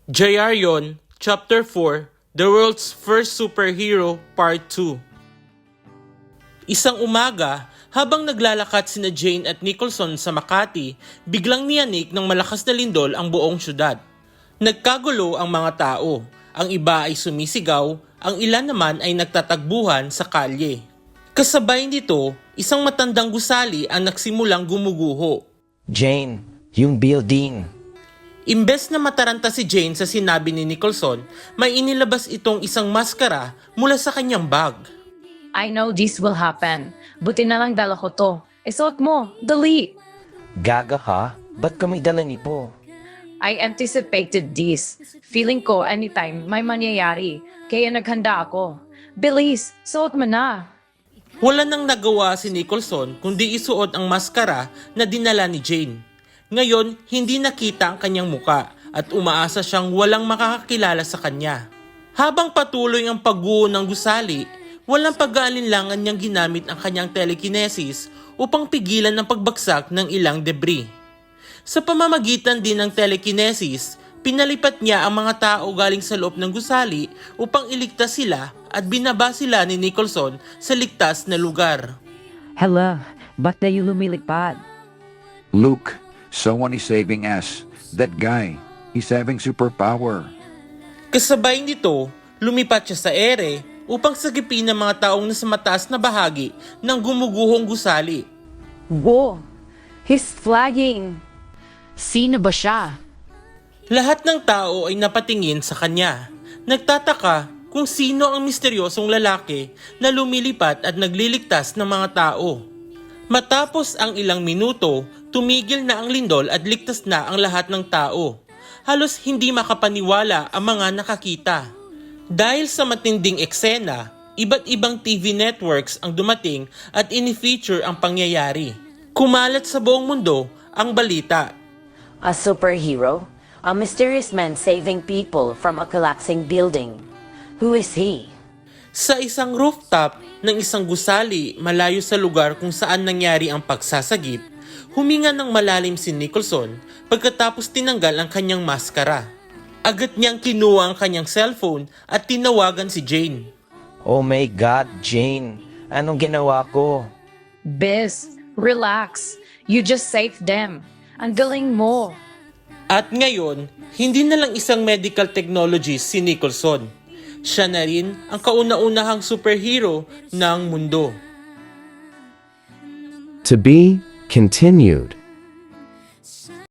Jayaryon, Chapter 4, The World's First Superhero, Part 2. Isang umaga, habang naglalakad sina Jane at Nicholson sa Makati, biglang niyanik ng malakas na lindol ang buong syudad. Nagkagulo ang mga tao, ang iba ay sumisigaw, ang ilan naman ay nagtatagbuhan sa kalye. Kasabay nito, isang matandang gusali ang nagsimulang gumuguho. Jane, yung building. Imbes na mataranta si Jane sa sinabi ni Nicholson, may inilabas itong isang maskara mula sa kanyang bag. I know this will happen. Buti na lang dala ko to. Isuot mo, dali! Gaga ha? Ba't ka may dala nipo? I anticipated this. Feeling ko anytime may mangyayari. Kaya naghanda ako. Bilis, suot mo na. Wala nang nagawa si Nicholson kundi isuot ang maskara na dinala ni Jane. Ngayon, hindi nakita ang kanyang muka at umaasa siyang walang makakakilala sa kanya. Habang patuloy ang pagguho ng gusali, walang pag-aalinlangan niyang ginamit ang kanyang telekinesis upang pigilan ang pagbagsak ng ilang debris. Sa pamamagitan din ng telekinesis, pinalipat niya ang mga tao galing sa loob ng gusali upang iligtas sila at binaba sila ni Nicholson sa ligtas na lugar. Hala, ba't na yung lumilipad? Luke, someone is saving us. That guy, he's having superpower. Kasabay nito, lumipat siya sa ere upang sagipin ang mga taong nasa mataas na bahagi ng gumuguhong gusali. Whoa! He's flying! Sino ba siya? Lahat ng tao ay napatingin sa kanya. Nagtataka kung sino ang misteryosong lalaki na lumilipat at nagliligtas ng mga tao. Matapos ang ilang minuto, tumigil na ang lindol at ligtas na ang lahat ng tao. Halos hindi makapaniwala ang mga nakakita. Dahil sa matinding eksena, iba't ibang TV networks ang dumating at ini-feature ang pangyayari. Kumalat sa buong mundo ang balita. A superhero? A mysterious man saving people from a collapsing building. Who is he? Sa isang rooftop ng isang gusali malayo sa lugar kung saan nangyari ang pagsasagip, huminga ng malalim si Nicholson pagkatapos tinanggal ang kanyang maskara. Agad niyang kinuha ang kanyang cellphone at tinawagan si Jane. Oh my God, Jane. Anong ginawa ko? Bes, relax. You just saved them. Ang galing mo. At ngayon, hindi na lang isang medical technologist si Nicholson. Siya na rin ang kauna-unahang superhero ng mundo. To be continued.